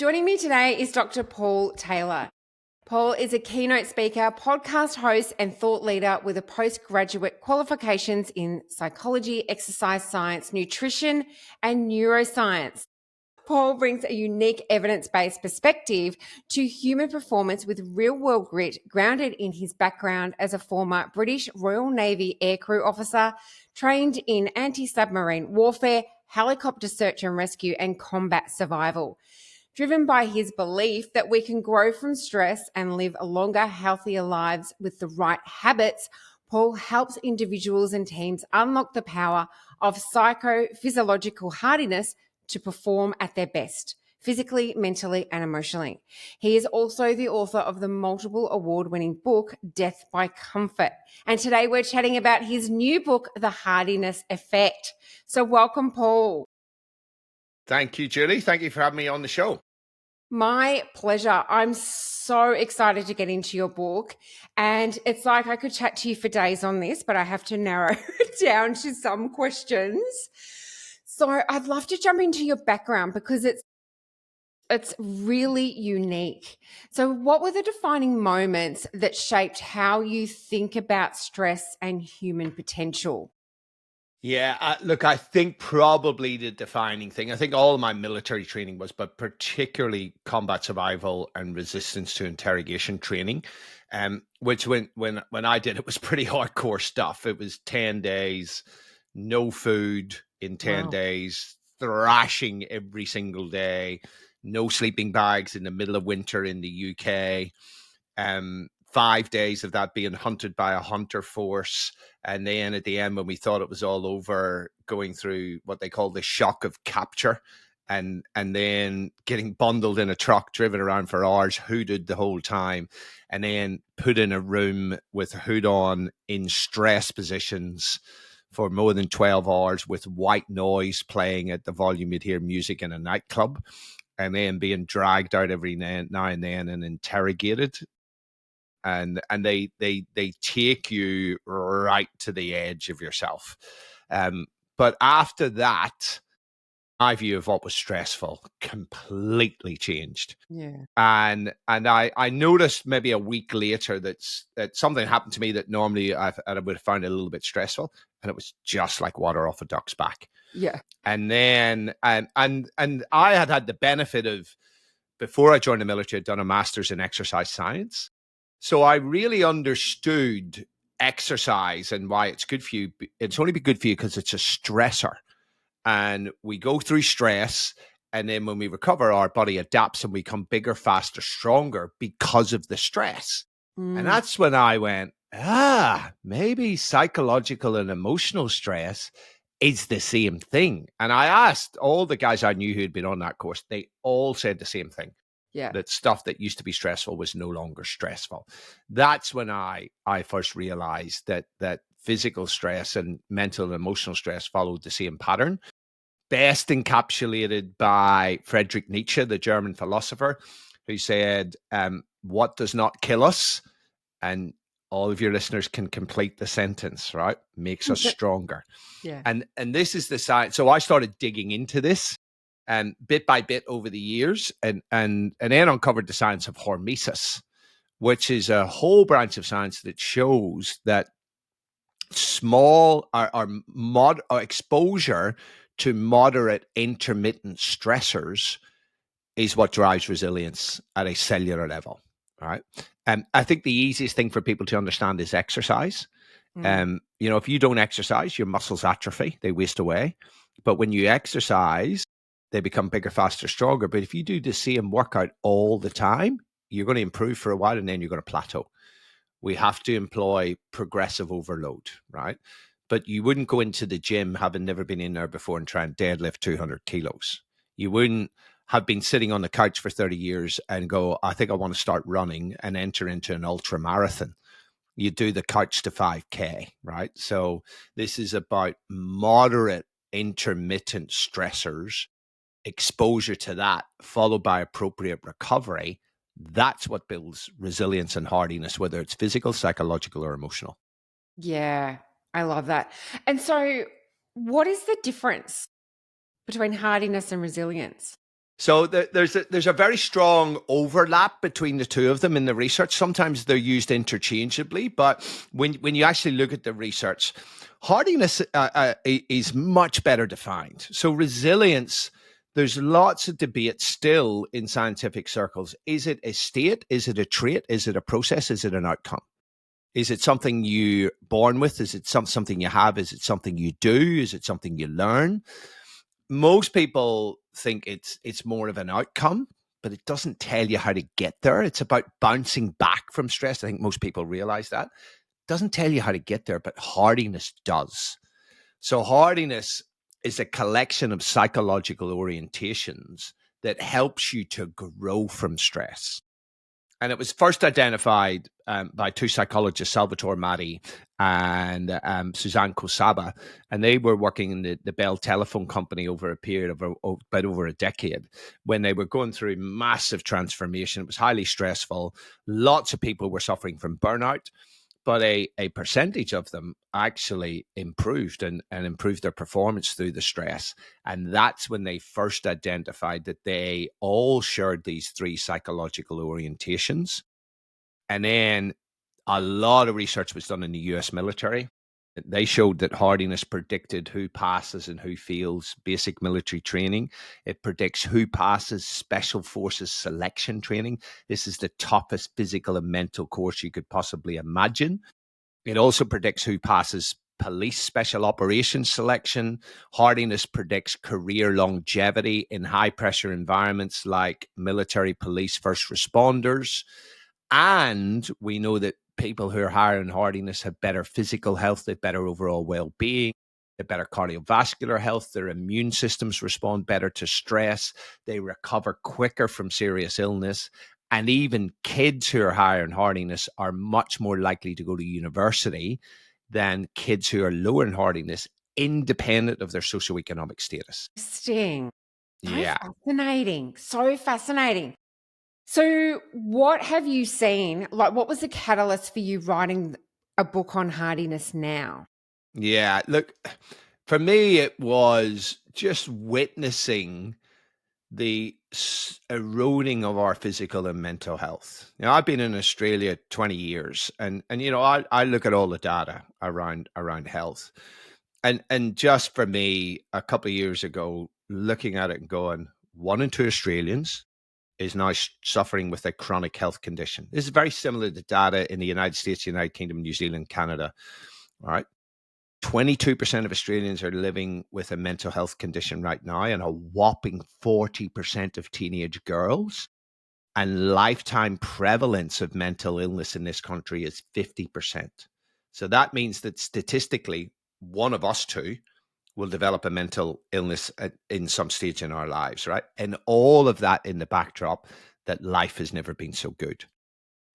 Joining me today is Dr. Paul Taylor. Paul is a keynote speaker, podcast host, and thought leader with a postgraduate qualifications in psychology, exercise science, nutrition, and neuroscience. Paul brings a unique evidence-based perspective to human performance with real-world grit grounded in his background as a former British Royal Navy aircrew officer, trained in anti-submarine warfare, helicopter search and rescue, and combat survival. Driven by his belief that we can grow from stress and live longer, healthier lives with the right habits, Paul helps individuals and teams unlock the power of psychophysiological hardiness to perform at their best, physically, mentally, and emotionally. He is also the author of the multiple award-winning book, Death by Comfort. And today we're chatting about his new book, The Hardiness Effect. So welcome, Paul. Thank you, Julie. Thank you for having me on the show. My pleasure. I'm so excited to get into your book. And it's like I could chat to you for days on this, but I have to narrow it down to some questions. So I'd love to jump into your background because it's really unique. So what were the defining moments that shaped how you think about stress and human potential? Yeah, look, I think probably the defining thing, I think all of my military training was, but particularly combat survival and resistance to interrogation training, which when I did, it was pretty hardcore stuff. It was 10 days, no food in 10 days, thrashing every single day, no sleeping bags in the middle of winter in the UK. 5 days of that being hunted by a hunter force. And then at the end, when we thought it was all over, going through what they call the shock of capture and then getting bundled in a truck, driven around for hours, hooded the whole time, and then put in a room with a hood on in stress positions for more than 12 hours with white noise playing at the volume you'd hear music in a nightclub, and then being dragged out every now and then and interrogated. And they take you right to the edge of yourself. But after that, my view of what was stressful completely changed. Yeah. And I noticed maybe a week later that something happened to me that normally I would have found a little bit stressful, and it was just like water off a duck's back. Yeah. And then and I had the benefit of, before I joined the military, I'd done a master's in exercise science. So I really understood exercise and why it's good for you. It's only good for you because it's a stressor. And we go through stress, and then when we recover, our body adapts and we become bigger, faster, stronger because of the stress. And that's when I went, maybe psychological and emotional stress is the same thing. And I asked all the guys I knew who had been on that course, they all said the same thing. Yeah. That stuff that used to be stressful was no longer stressful. That's when I first realized that physical stress and mental and emotional stress followed the same pattern. Best encapsulated by Friedrich Nietzsche, the German philosopher, who said, what does not kill us, and all of your listeners can complete the sentence, right? Makes us stronger. Yeah. And this is the science. So I started digging into this, and bit by bit over the years, and then uncovered the science of hormesis, which is a whole branch of science that shows that small or exposure to moderate intermittent stressors is what drives resilience at a cellular level. All right. And I think the easiest thing for people to understand is exercise. If you don't exercise, your muscles atrophy, they waste away. But when you exercise, they become bigger, faster, stronger. But if you do the same workout all the time, you're going to improve for a while, and then you're going to plateau. We have to employ progressive overload, right? But you wouldn't go into the gym having never been in there before and try and deadlift 200 kilos. You wouldn't have been sitting on the couch for 30 years and go, I think I want to start running and enter into an ultra marathon. You do the couch to 5K, right? So this is about moderate intermittent stressors, exposure to that, followed by appropriate recovery. That's what builds resilience and hardiness, whether it's physical, psychological, or emotional. Yeah, I love that. And so what is the difference between hardiness and resilience? So there's a very strong overlap between the two of them in the research. Sometimes they're used interchangeably, but when you actually look at the research, hardiness is much better defined. So resilience, there's lots of debate still in scientific circles. Is it a state? Is it a trait? Is it a process? Is it an outcome? Is it something you're born with? Is it something you have? Is it something you do? Is it something you learn? Most people think it's more of an outcome, but it doesn't tell you how to get there. It's about bouncing back from stress. I think most people realize that. It doesn't tell you how to get there, but hardiness does. So hardiness is a collection of psychological orientations that helps you to grow from stress. And it was first identified by two psychologists, Salvatore Matti and Suzanne Kosaba, and they were working in the Bell Telephone Company over a period of about over a decade when they were going through massive transformation. It was highly stressful. Lots of people were suffering from burnout, but a percentage of them actually improved and improved their performance through the stress. And that's when they first identified that they all shared these three psychological orientations. And then a lot of research was done in the US military. They showed that hardiness predicted who passes and who fails basic military training. It predicts who passes special forces selection training. This is the toughest physical and mental course you could possibly imagine. It also predicts who passes police special operations selection. Hardiness predicts career longevity in high pressure environments like military, police, first responders. And we know that people who are higher in hardiness have better physical health, they have better overall well-being, they have better cardiovascular health, their immune systems respond better to stress, they recover quicker from serious illness. And even kids who are higher in hardiness are much more likely to go to university than kids who are lower in hardiness, independent of their socioeconomic status. Interesting. So Yeah. fascinating. So fascinating. So, what have you seen? Like, what was the catalyst for you writing a book on hardiness now? Yeah. Look, for me, it was just witnessing the eroding of our physical and mental health. I've been in Australia 20 years, and I look at all the data around health, and just for me, a couple of years ago, looking at it and going, 1 in 2 Australians is now suffering with a chronic health condition. This is very similar to data in the United States, United Kingdom, New Zealand, Canada. All right. 22% of Australians are living with a mental health condition right now, and a whopping 40% of teenage girls. And lifetime prevalence of mental illness in this country is 50%. So that means that statistically, one of us two will develop a mental illness in some stage in our lives, right? And all of that in the backdrop that life has never been so good.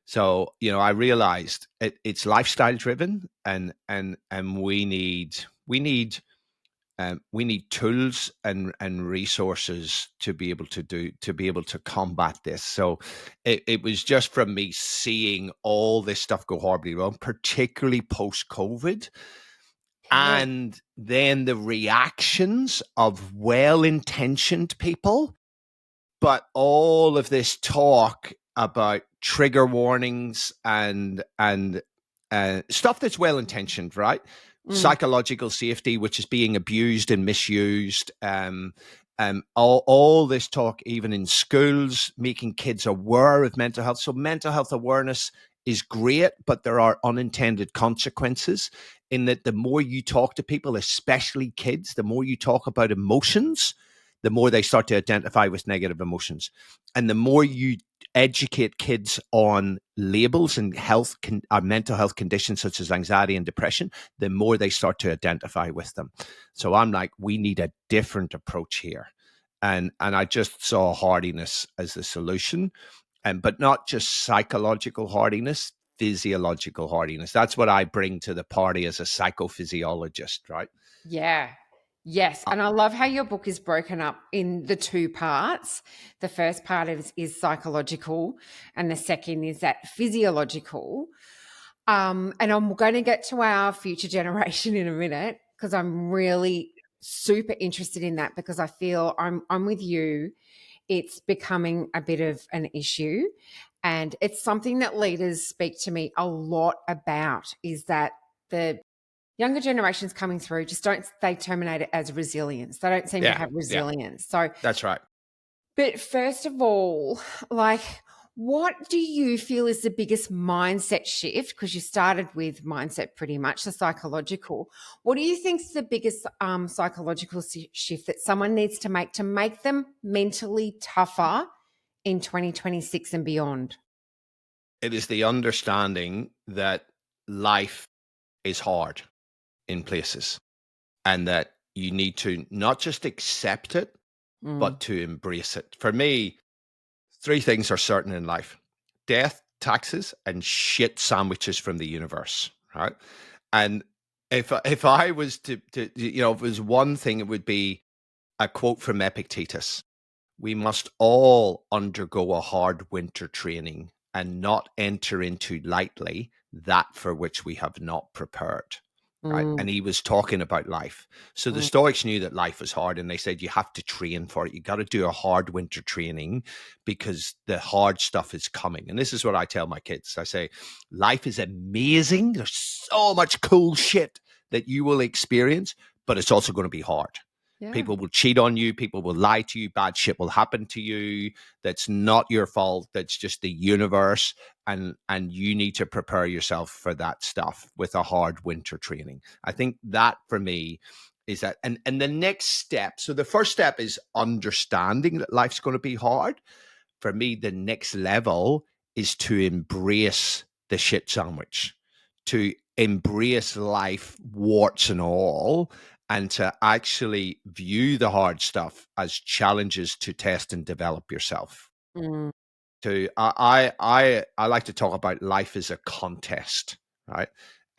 So, I realized it's lifestyle driven, and we need tools and resources to be able to combat this. So it was just from me seeing all this stuff go horribly wrong, particularly post COVID, Okay. and then the reactions of well-intentioned people, but all of this talk about trigger warnings and stuff that's well intentioned, right? Mm. Psychological safety, which is being abused and misused. All this talk, even in schools, making kids aware of mental health. So mental health awareness is great, but there are unintended consequences in that the more you talk to people, especially kids, the more you talk about emotions, the more they start to identify with negative emotions. And the more you educate kids on labels and mental health conditions such as anxiety and depression, the more they start to identify with them. So I'm like, we need a different approach here. And I just saw hardiness as the solution, but not just psychological hardiness, physiological hardiness. That's what I bring to the party as a psychophysiologist, right? Yeah. Yes. And I love how your book is broken up in the two parts. The first part is psychological, and the second is that physiological. And I'm going to get to our future generation in a minute because I'm really super interested in that, because I feel I'm with you it's becoming a bit of an issue. And it's something that leaders speak to me a lot about, is that the younger generations coming through they terminate it as resilience. They don't seem to Yeah. have Yeah. resilience. So, That's right. but first of all, like, what do you feel is the biggest mindset shift? Because you started with mindset pretty much, the psychological. What do you think is the biggest psychological shift that someone needs to make them mentally tougher in 2026 and beyond? It is the understanding that life is hard in places, and that you need to not just accept it, Mm, but to embrace it. For me, three things are certain in life: death, taxes, and shit sandwiches from the universe. Right. And if I was to if it was one thing, it would be a quote from Epictetus: "We must all undergo a hard winter training and not enter into lightly that for which we have not prepared." Right. mm, And he was talking about life. So the mm, Stoics knew that life was hard, and they said you have to train for it. You got to do a hard winter training because the hard stuff is coming. And this is what I tell my kids. I say, life is amazing. There's so much cool shit that you will experience, but it's also going to be hard. yeah. People will cheat on you. People will lie to you. Bad shit will happen to you. That's not your fault. That's just the universe. And you need to prepare yourself for that stuff with a hard winter training. I think that for me is that. And the next step. So the first step is understanding that life's going to be hard. For me, the next level is to embrace the shit sandwich, to embrace life, warts and all, and to actually view the hard stuff as challenges to test and develop yourself. Mm, To I like to talk about life as a contest, right?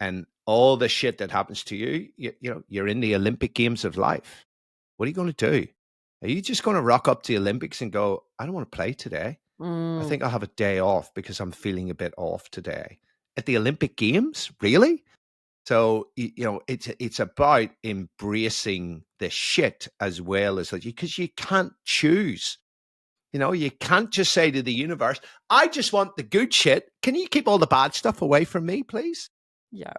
And all the shit that happens to you, you're in the Olympic Games of life. What are you going to do? Are you just going to rock up to the Olympics and go, I don't want to play today? I mm, think I'll have a day off because I'm feeling a bit off today. At the Olympic Games? Really? So, it's about embracing the shit as well as, because you can't choose. You can't just say to the universe, I just want the good shit. Can you keep all the bad stuff away from me, please? yeah.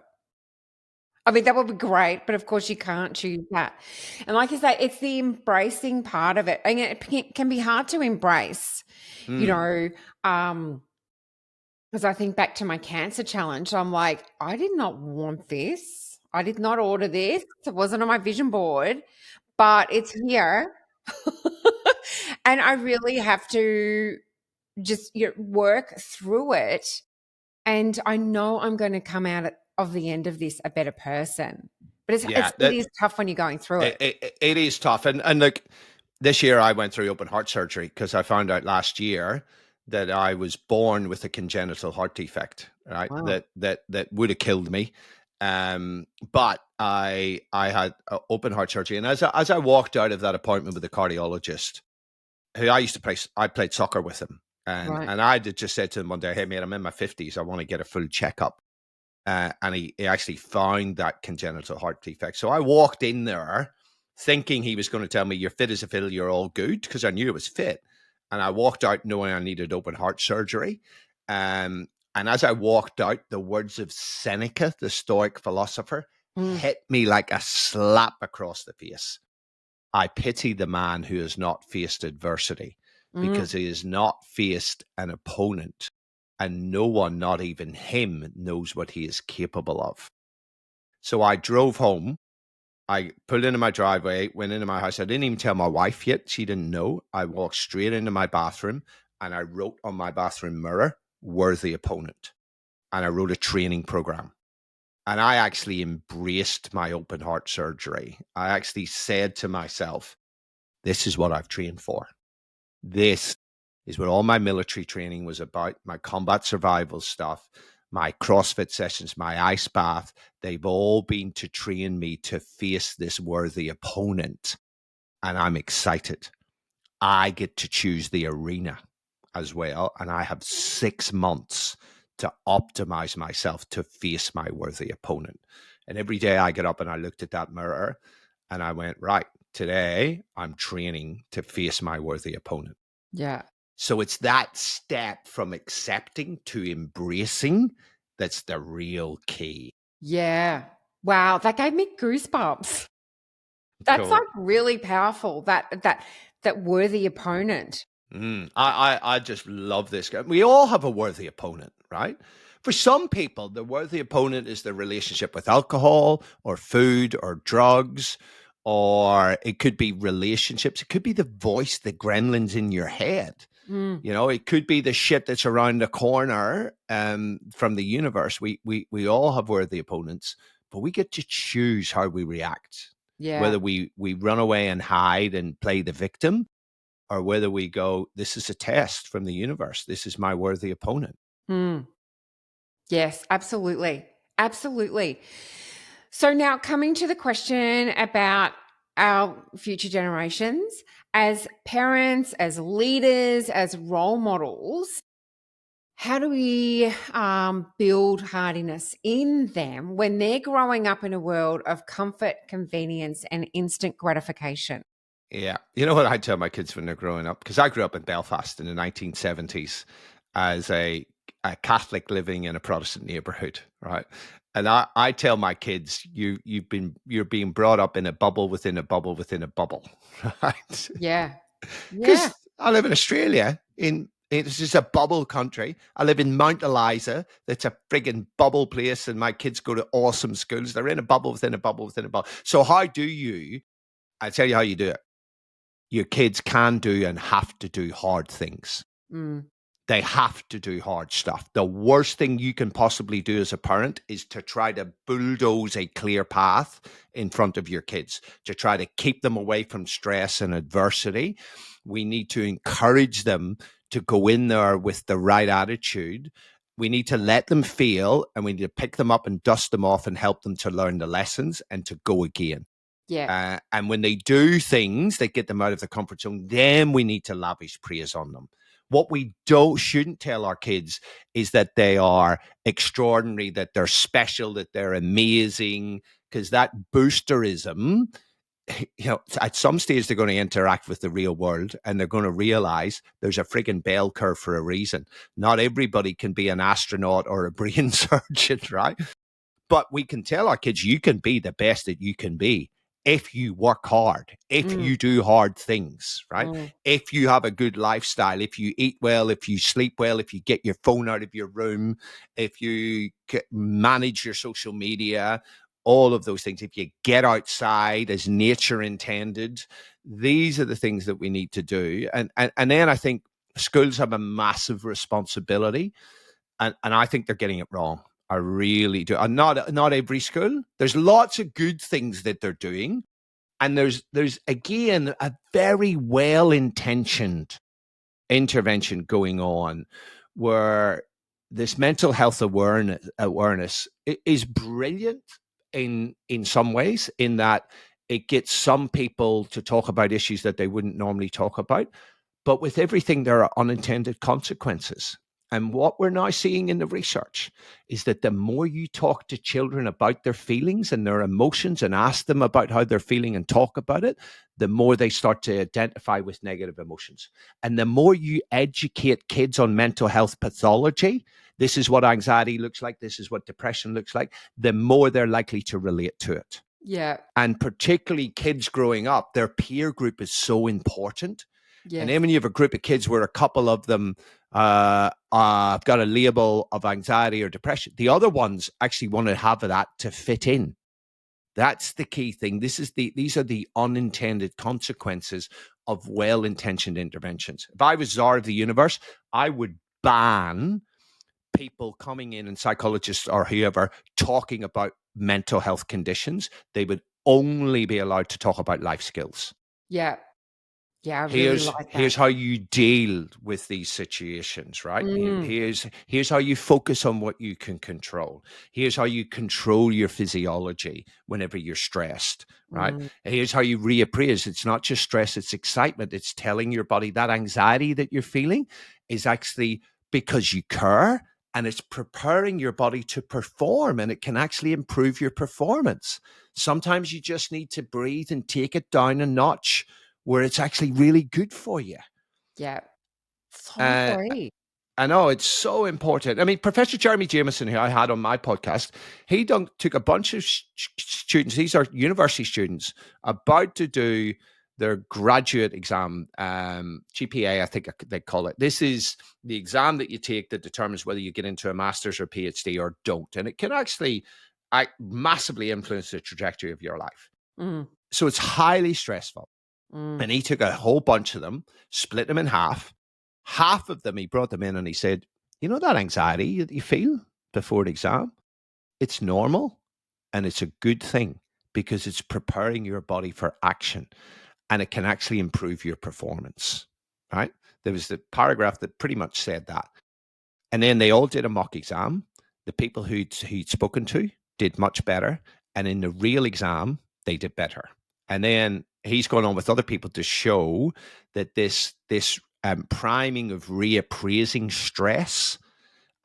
I mean, that would be great, but of course you can't choose that. And like you say, it's the embracing part of it. And can be hard to embrace, you Hmm. know, as I think back to my cancer challenge, I'm like, I did not want this. I did not order this. It wasn't on my vision board, but it's here. And I really have to just work through it. And I know I'm going to come out of the end of this a better person. But Yeah, it is tough when you're going through it. it is tough. And like this year, I went through open heart surgery because I found out last year that I was born with a congenital heart defect, right? Wow. That would have killed me. But I had open heart surgery, and as I walked out of that appointment with the cardiologist, who I played soccer with him, Right. and I did just said to him one day, "Hey mate, I'm in my 50s. I want to get a full checkup." And he actually found that congenital heart defect. So I walked in there thinking he was going to tell me, "You're fit as a fiddle, you're all good," because I knew it was fit. And I walked out knowing I needed open heart surgery. And as I walked out, the words of Seneca, the Stoic philosopher, Mm, hit me like a slap across the face. I pity the man who has not faced adversity, because mm, he has not faced an opponent, and no one, not even him, knows what he is capable of. So I drove home. I pulled into my driveway, went into my house. I didn't even tell my wife yet. She didn't know. I walked straight into my bathroom and I wrote on my bathroom mirror, "Worthy opponent." And I wrote a training program. And I actually embraced my open heart surgery. I actually said to myself, this is what I've trained for. This is what all my military training was about, my combat survival stuff, my CrossFit sessions, my ice bath. They've all been to train me to face this worthy opponent. And I'm excited. I get to choose the arena as well. And I have 6 months to optimize myself to face my worthy opponent. And every day I get up and I looked at that mirror and I went, right, today I'm training to face my worthy opponent. Yeah. So it's that step from accepting to embracing that's the real key. Yeah. Wow, that gave me goosebumps. That's like Cool. really powerful. That worthy opponent. I just love this guy. We all have a worthy opponent, right? For some people, the worthy opponent is their relationship with alcohol or food or drugs, or it could be relationships. It could be the voice, the gremlins in your head. Mm, You know, it could be the shit that's around the corner from the universe. We all have worthy opponents, but we get to choose how we react. yeah. Whether we run away and hide and play the victim, or whether we go, this is a test from the universe. This is my worthy opponent. Mm. Yes, absolutely. Absolutely. So now coming to the question about our future generations, as parents, as leaders, as role models, how do we build hardiness in them when they're growing up in a world of comfort, convenience, and instant gratification? Yeah. You know what I tell my kids when they're growing up? Because I grew up in Belfast in the 1970s as a Catholic living in a Protestant neighborhood, right? And I tell my kids, you're being brought up in a bubble within a bubble within a bubble, right? Yeah. Yeah. Because I live in Australia, it's just a bubble country. I live in Mount Eliza, that's a friggin' bubble place, and my kids go to awesome schools. They're in a bubble within a bubble within a bubble. So how do you? I tell you how you do it. Your kids can do and have to do hard things. Mm, They have to do hard stuff. The worst thing you can possibly do as a parent is to try to bulldoze a clear path in front of your kids, to try to keep them away from stress and adversity. We need to encourage them to go in there with the right attitude. We need to let them fail, and we need to pick them up and dust them off and help them to learn the lessons and to go again. yeah. And when they do things that get them out of the comfort zone, then we need to lavish praise on them. What we shouldn't tell our kids is that they are extraordinary, that they're special, that they're amazing, because that boosterism, at some stage they're going to interact with the real world and they're going to realize there's a frigging bell curve for a reason. Not everybody can be an astronaut or a brain surgeon, right? But we can tell our kids, you can be the best that you can be if you work hard, if Mm, you do hard things, right? mm, If you have a good lifestyle, if you eat well, if you sleep well, if you get your phone out of your room, if you manage your social media, all of those things, if you get outside as nature intended, these are the things that we need to do. And then I think schools have a massive responsibility, and I think they're getting it wrong. I really do. And not every school. There's lots of good things that they're doing, and there's again a very well intentioned intervention going on where this mental health awareness is brilliant in some ways, in that it gets some people to talk about issues that they wouldn't normally talk about, but with everything, there are unintended consequences. And what we're now seeing in the research is that the more you talk to children about their feelings and their emotions and ask them about how they're feeling and talk about it, the more they start to identify with negative emotions. And the more you educate kids on mental health pathology, this is what anxiety looks like, this is what depression looks like, the more they're likely to relate to it. yeah. And particularly kids growing up, their peer group is so important. And Yes. then when you have a group of kids where a couple of them have got a label of anxiety or depression, the other ones actually want to have that to fit in. That's the key thing. These are the unintended consequences of well-intentioned interventions. If I was czar of the universe, I would ban people coming in, and psychologists or whoever, talking about mental health conditions. They would only be allowed to talk about life skills. Yeah. Yeah, I really here's like that. here's how you deal with these situations, right? Mm, Here's how you focus on what you can control. Here's how you control your physiology whenever you're stressed, right? mm, Here's how you reappraise. It's not just stress, it's excitement. It's telling your body that anxiety that you're feeling is actually because you care, and it's preparing your body to perform, and it can actually improve your performance. Sometimes you just need to breathe and take it down a notch where it's actually really good for you. yeah. So Uh, agree. I know it's so important. I mean, Professor Jeremy Jameson, who I had on my podcast, he took a bunch of students. These are university students about to do their graduate exam, GPA, I think they call it. This is the exam that you take that determines whether you get into a master's or PhD or don't, and it can actually massively influence the trajectory of your life. Mm, So it's highly stressful. mm. And he took a whole bunch of them, split them in half. Half of them, he brought them in and he said, you know, that anxiety that you feel before the exam, it's normal and it's a good thing because it's preparing your body for action and it can actually improve your performance. Right? There was the paragraph that pretty much said that. And then they all did a mock exam. The people who'd spoken to did much better. And in the real exam, they did better. And then he's gone on with other people to show that this priming of reappraising stress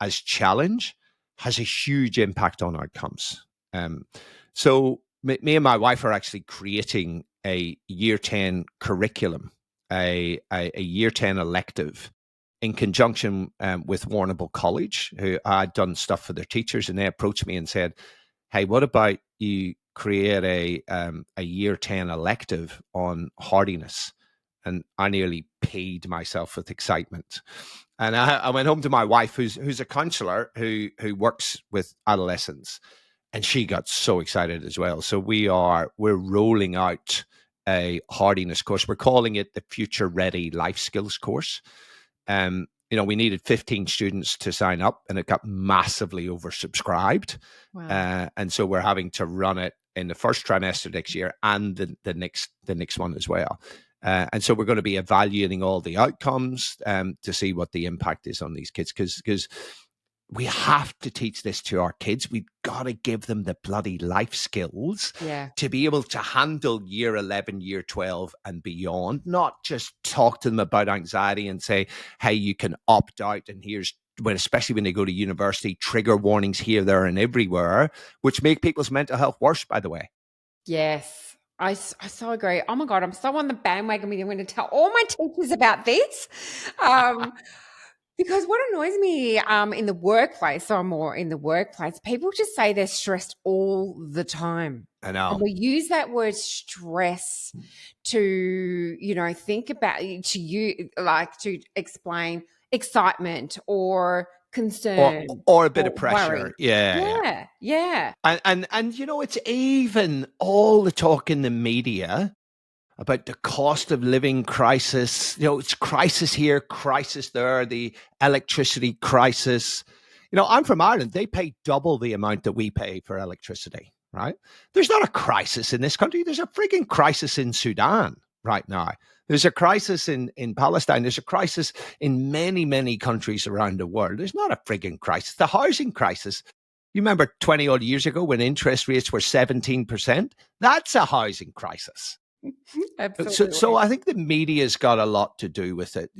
as challenge has a huge impact on outcomes. So me and my wife are actually creating a year 10 curriculum, a year 10 elective in conjunction with Warrnambool College, who I'd done stuff for their teachers, and they approached me and said, hey, what about you create a year 10 elective on hardiness? And I nearly peed myself with excitement. And I went home to my wife, who's a counselor who works with adolescents, and she got so excited as well. So we're rolling out a hardiness course. We're calling it the Future Ready Life Skills course. We needed 15 students to sign up, and it got massively oversubscribed. Wow. And so we're having to run it in the first trimester next year and the next one as well. And so we're going to be evaluating all the outcomes to see what the impact is on these kids, because we have to teach this to our kids. We've got to give them the bloody life skills to be able to handle year 11, year 12 and beyond, not just talk to them about anxiety and say, hey, you can opt out. And especially when they go to university, trigger warnings here, there, and everywhere, which make people's mental health worse, by the way. Yes, I so agree. Oh my God, I'm so on the bandwagon with you. I'm going to tell all my teachers about this. Because what annoys me in the workplace, so I'm more in the workplace, people just say they're stressed all the time. I know. And we use that word stress to, think about, to explain excitement or concern or a bit of pressure. worry. Yeah. Yeah. And it's even all the talk in the media about the cost of living crisis. It's crisis here, crisis there, the electricity crisis. I'm from Ireland. They pay double the amount that we pay for electricity, right? There's not a crisis in this country. There's a freaking crisis in Sudan right now. There's a crisis in Palestine. There's a crisis in many, many countries around the world. There's not a frigging crisis. The housing crisis. You remember 20 odd years ago when interest rates were 17%? That's a housing crisis. Absolutely. So I think the media's got a lot to do with it.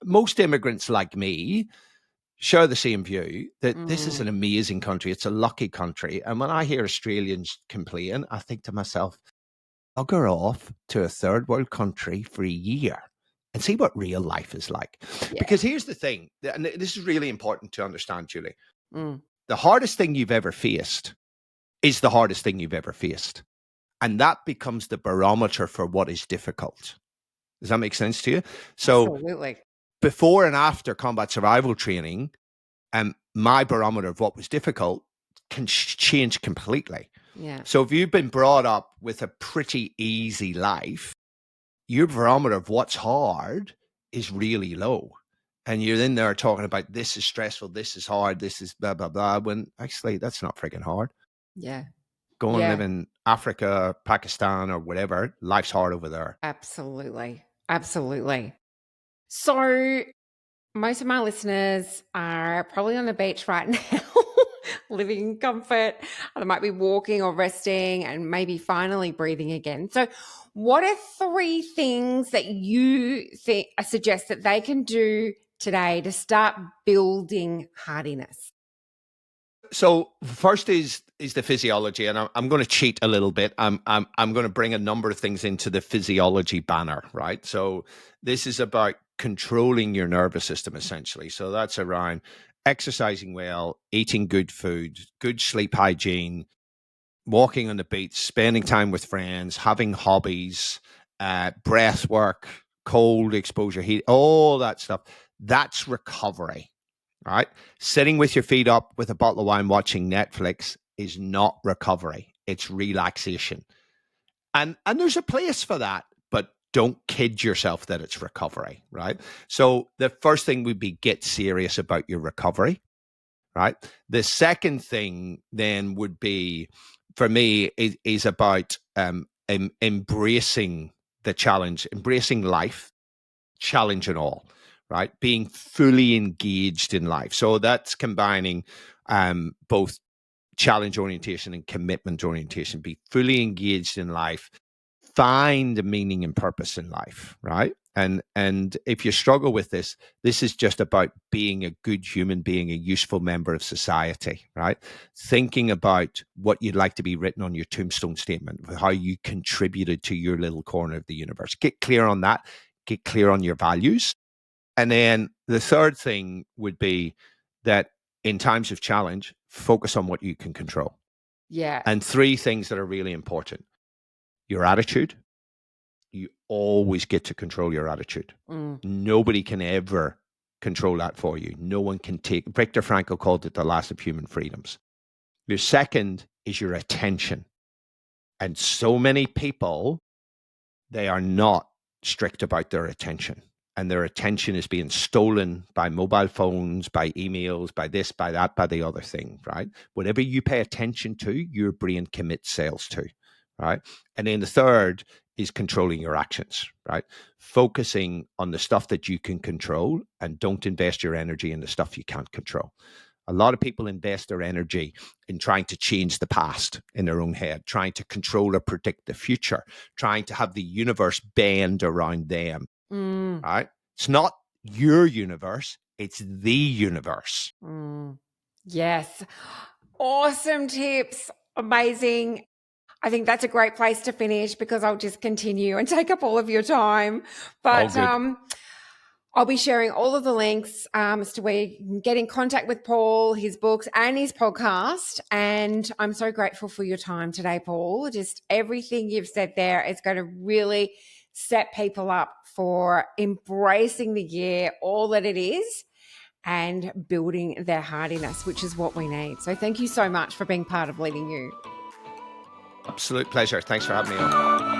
Most immigrants like me share the same view that this is an amazing country. It's a lucky country. And when I hear Australians complain, I think to myself, bugger off to a third world country for a year and see what real life is like. Yeah. Because here's the thing, and this is really important to understand, Julie. Mm. The hardest thing you've ever faced is the hardest thing you've ever faced. And that becomes the barometer for what is difficult. Does that make sense to you? So Absolutely. Before and after combat survival training, my barometer of what was difficult can change completely. Yeah. So if you've been brought up with a pretty easy life, your barometer of what's hard is really low. And you're in there talking about this is stressful, this is hard, this is blah, blah, blah, when actually that's not freaking hard. Yeah. Go and live in Africa, Pakistan, or whatever. Life's hard over there. Absolutely. Absolutely. So most of my listeners are probably on the beach right now, living in comfort. They might be walking or resting and maybe finally breathing again. So what are 3 things that you suggest that they can do today to start building hardiness? So first is the physiology, and I'm going to cheat a little bit. I'm going to bring a number of things into the physiology banner, right? So this is about controlling your nervous system, essentially. So that's around exercising well, eating good food, good sleep hygiene, walking on the beach, spending time with friends, having hobbies, breath work, cold exposure, heat, all that stuff. That's recovery, right? Sitting with your feet up with a bottle of wine watching Netflix is not recovery. It's relaxation. And there's a place for that, but don't kid yourself that it's recovery, right? So the first thing would be get serious about your recovery, right? The second thing then would be, for me, is about embracing the challenge, embracing life, challenge and all, right? Being fully engaged in life. So that's combining both challenge orientation and commitment orientation. Be fully engaged in life, find a meaning and purpose in life, right? And if you struggle with this, this is just about being a good human being, a useful member of society, right? Thinking about what you'd like to be written on your tombstone statement, how you contributed to your little corner of the universe. Get clear on that. Get clear on your values. And then the third thing would be that in times of challenge, focus on what you can control. Yeah. And three things that are really important: your attitude. You always get to control your attitude. Nobody can ever control that for you. No one can take. Viktor Frankl called it the last of human freedoms. Your second is your attention. And so many people, they are not strict about their attention. And their attention is being stolen by mobile phones, by emails, by this, by that, by the other thing, right? Whatever you pay attention to, your brain commits sales to, right? And then the third is controlling your actions, right? Focusing on the stuff that you can control and don't invest your energy in the stuff you can't control. A lot of people invest their energy in trying to change the past in their own head, trying to control or predict the future, trying to have the universe bend around them, right? It's not your universe, it's the universe. Yes. Awesome tips. Amazing. I think that's a great place to finish because I'll just continue and take up all of your time. But I'll be sharing all of the links as to where you can get in contact with Paul, his books, and his podcast. And I'm so grateful for your time today, Paul. Just everything you've said there is going to really set people up for embracing the year, all that it is, and building their hardiness, which is what we need. So thank you so much for being part of Leading You. Absolute pleasure. Thanks for having me on.